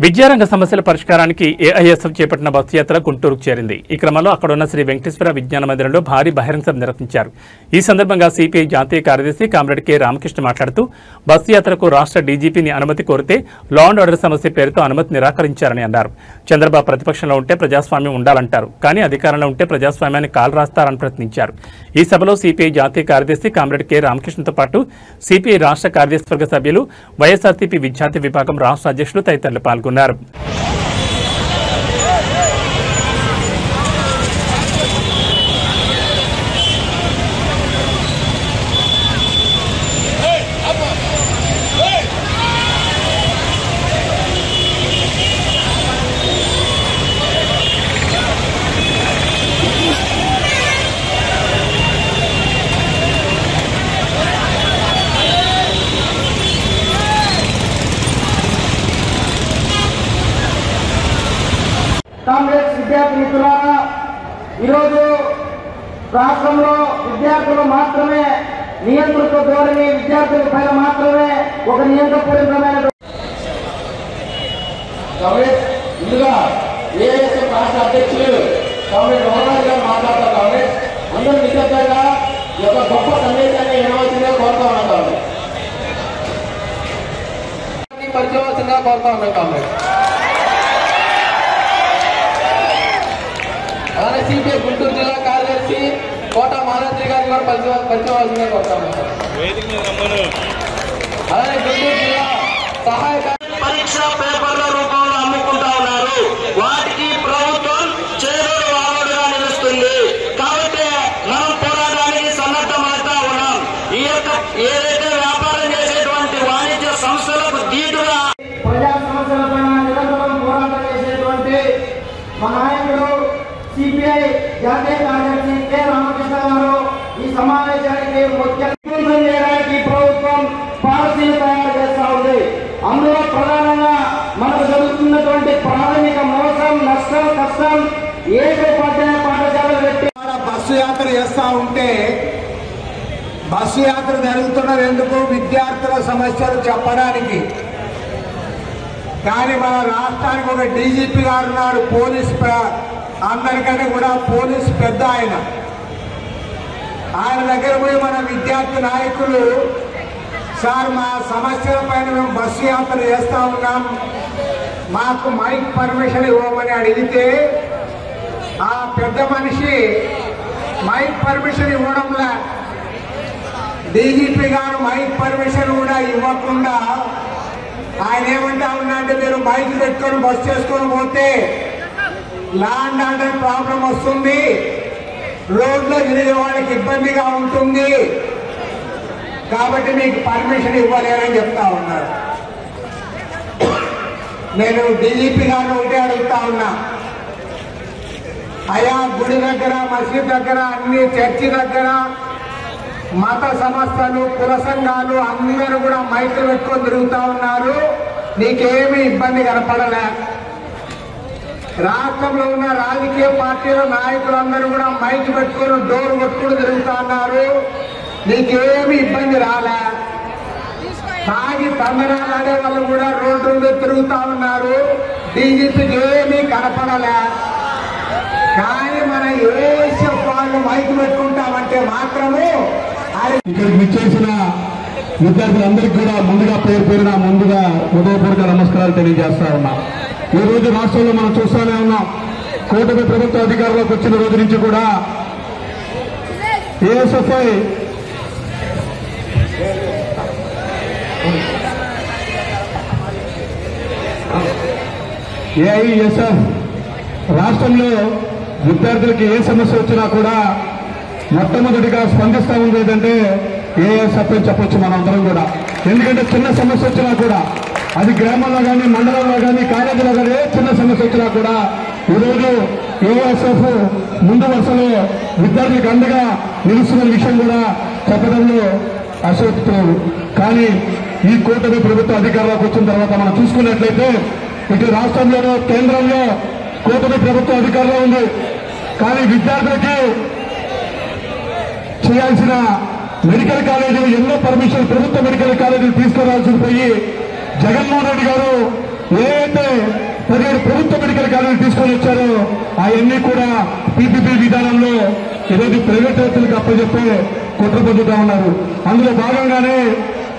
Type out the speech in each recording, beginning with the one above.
విద్యారంగ సమస్యల పరిష్కారానికి ఏఐఎస్ఎఫ్ చేపట్టిన బస్సు యాత్ర గుంటూరుకు చేరింది. ఈ క్రమంలో అక్కడ ఉన్న శ్రీ వెంకటేశ్వర విజ్ఞాన మందిరంలో భారీ బహిరంగ సభ నిర్వహించారు. ఈ సందర్భంగా సిపిఐ జాతీయ కార్యదర్శి కామ్రేడ్ కె రామకృష్ణ మాట్లాడుతూ బస్సు యాత్రకు రాష్ట్ర డీజీపీని అనుమతి కోరితే లా అండ్ ఆర్డర్ సమస్య పేరుతో అనుమతి నిరాకరించారని అన్నారు. చంద్రబాబు ప్రతిపక్షంలో ఉంటే ప్రజాస్వామ్యం ఉండాలంటారు, కానీ అధికారంలో ఉంటే ప్రజాస్వామ్యాన్ని కాలు రాస్తారని ప్రశ్నించారు. ఈ సభలో సిపిఐ జాతీయ కార్యదర్శి కామ్రేడ్ కె రామకృష్ణతో పాటు సిపిఐ రాష్ట్ర కార్యదర్శివర్గ సభ్యులు, వైఎస్ఆర్సీపీ విద్యార్థి విభాగం రాష్ట్ర అధ్యక్షులు తదితరులు పాల్గొన్నారు. కాంగ్రెస్ విద్యార్థి మిత్రులారా, ఈరోజు రాష్ట్రంలో విద్యార్థులు మాత్రమే నియంత్రిత ధోరణి, విద్యార్థుల పైన మాత్రమే ఒక నియంత్రపూరితమైన కాంగ్రెస్ ముందుగా ఏఐఎస్ఎఫ్ రాష్ట్ర అధ్యక్షులు కాంగ్రెస్ మోహన్ గారు మాట్లాడతారు. కాంగ్రెస్ అందరూ నిశ్శబ్దంగా ఈ యొక్క గొప్ప సందేశాన్ని వినవలసిందిగా కోరుతా ఉన్నాం. కాంగ్రెస్ పరిచయవలసిందిగా కోరుతా ఉన్నాం. కాంగ్రెస్ అలానే సిపిఐ గుంటూరు జిల్లా కార్యదర్శి కోట మహారాత్రి గారిని కూడా పరిచయవలసిందిగా కోరుతా ఉన్నాం. అలానే గుంటూరు జిల్లా సహాయక పరీక్ష పేపర్ల రూపంలో అమ్ముకుంటా ఉన్నారు. వాటికి ప్రభుత్వం చేదోడు వాదోడుగా నిలుస్తుంది. కాబట్టి మనం పోరాటానికి సన్నద్ధమవుతా ఉన్నాం. ఈ యొక్క ఏదైతే వ్యాపారం చేసేటువంటి వాణిజ్య సంస్థలకు ధీటుగా ప్రజా సమస్యలపై నిరంతరం పోరాటం చేసేటువంటి మా నాయకుడు సిపిఐ జాతీయ కార్యదర్శి కె రామకృష్ణ గారు ఈ సమావేశానికి ముఖ్య చేయడానికి ప్రభుత్వం పాలసీలు తయారు చేస్తా ఉంది. అందులో ప్రధానంగా మనకు జరుగుతున్నటువంటి ప్రాథమిక మోసం, నష్టం, కష్టం ఏకోపాధ్యాయ పాఠశాలలు పెట్టి బస్సు యాత్ర చేస్తా ఉంటే బస్సు యాత్ర జరుగుతున్నది ఎందుకు? విద్యార్థుల సమస్యలు చెప్పడానికి. కానీ మన రాష్ట్రానికి ఒక డీజీపీ గారు ఉన్నారు, పోలీస్ అందరికంటే కూడా పోలీస్ పెద్ద ఆయన దగ్గర పోయి మన విద్యార్థి నాయకులు, సార్ మా సమస్యల పైన మేము బస్సు యాత్ర చేస్తా ఉన్నాం, మాకు మైక్ పర్మిషన్ ఇవ్వమని అడిగితే ఆ పెద్ద మనిషి మైక్ పర్మిషన్ ఇవ్వడంలా, డీజీపీ గారు మైక్ పర్మిషన్ కూడా ఇవ్వకుండా ఆయన ఏమంటా ఉన్నాడంటే, మీరు మైక్ పెట్టుకొని బస్సు చేసుకొని పోతే లా అండ్ ఆర్డర్ ప్రాబ్లం వస్తుంది, రోడ్లో తిరిగే వాళ్ళకి ఇబ్బందిగా ఉంటుంది, కాబట్టి మీకు పర్మిషన్ ఇవ్వలేరని చెప్తా ఉన్నారు. నేను డీజీపీ గారిని ఒకటే అడుగుతా ఉన్నా, అయా గుడి దగ్గర, మసీద్ దగ్గర, అన్ని చర్చి దగ్గర మత సంస్థలు, కుల సంఘాలు అందరూ కూడా మైకులు పెట్టుకొని తిరుగుతా ఉన్నారు, నీకేమీ ఇబ్బంది కనపడలే. రాష్ట్రంలో ఉన్న రాజకీయ పార్టీల నాయకులందరూ కూడా మైక్ పెట్టుకొని డోర్ కొట్టుకుని తిరుగుతా ఉన్నారు, నీకేమి ఇబ్బంది రాలే. తాగి తందనాలు ఆడే వాళ్ళు కూడా రోడ్డు మీద తిరుగుతా ఉన్నారు, డీజీపీకి ఏమీ కనపడలే. కానీ మన ఏఎస్ఎఫ్ వాళ్ళు మైక్ పెట్టుకుంటామంటే మాత్రము ఇక్కడ విచ్చేసిన విద్యార్థులందరికీ కూడా ముందుగా పేరున ముందుగా హృదయపూర్వక నమస్కారాలు తెలియజేస్తా ఉన్నా. ఈ రోజు రాష్ట్రంలో మనం చూస్తూనే ఉన్నాం, కూటమి ప్రభుత్వ అధికారంలోకి వచ్చిన రోజు నుంచి కూడా ఏఎస్ఎఫ్ఐ ఏఐఎస్ఎఫ్ రాష్ట్రంలో విద్యార్థులకి ఏ సమస్య వచ్చినా కూడా మొట్టమొదటిగా స్పందిస్తూ ఉంది ఏంటంటే ఏఎస్ఎఫ్ అని చెప్పొచ్చు మనందరం కూడా. ఎందుకంటే చిన్న సమస్య వచ్చినా కూడా, అది గ్రామంలో కానీ, మండలంలో కానీ, కాలేజీలో కానీ ఏ చిన్న సమస్య వచ్చినా కూడా ఈరోజు ఏఎస్ఎఫ్ ముందు వరుసలో విద్యార్థులకు అండగా నిలుస్తున్న విషయం కూడా చెప్పడంలో అసోక్తులు. కానీ ఈ కూటమి ప్రభుత్వ అధికారంలోకి వచ్చిన తర్వాత మనం చూసుకున్నట్లయితే ఇటు రాష్ట్రంలోనూ కేంద్రంలో కూటమి ప్రభుత్వ అధికారంలో ఉంది, కానీ విద్యార్థులకి చేయాల్సిన మెడికల్ కాలేజీలు ఎన్నో పర్మిషన్ ప్రభుత్వ మెడికల్ కాలేజీలు తీసుకురావాల్సి పోయి జగన్మోహన్ రెడ్డి గారు ఏదైతే 17 ప్రభుత్వ మెడికల్ కాలేజీలు తీసుకొని వచ్చారో అవన్నీ కూడా పీపీపీ విధానంలో ఈరోజు ప్రైవేట్ వ్యక్తులకు అప్పచెప్పే కుట్ర పొందుతా ఉన్నారు. అందులో భాగంగానే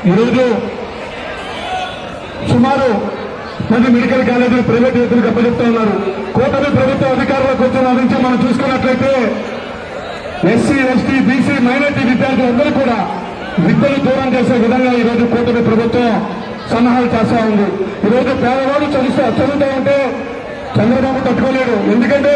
ఈరోజు సుమారు 10 మెడికల్ కాలేజీలు ప్రైవేట్ వ్యక్తులకు అప్పచెప్తా ఉన్నారు. కూటమి ప్రభుత్వ అధికారులకు వచ్చిన నుంచి మనం చూసుకున్నట్లయితే ఎస్సీ, ఎస్టీ, బీసీ, మైనార్టీ విద్యార్థులందరూ కూడా విద్యను దూరం చేసే విధంగా ఈరోజు కూటమి ప్రభుత్వం సన్నాహాలు చేస్తా ఉంది. ఈరోజు పేదవాడు చదువుతా ఉంటే చంద్రబాబు తట్టుకోలేడు. ఎందుకంటే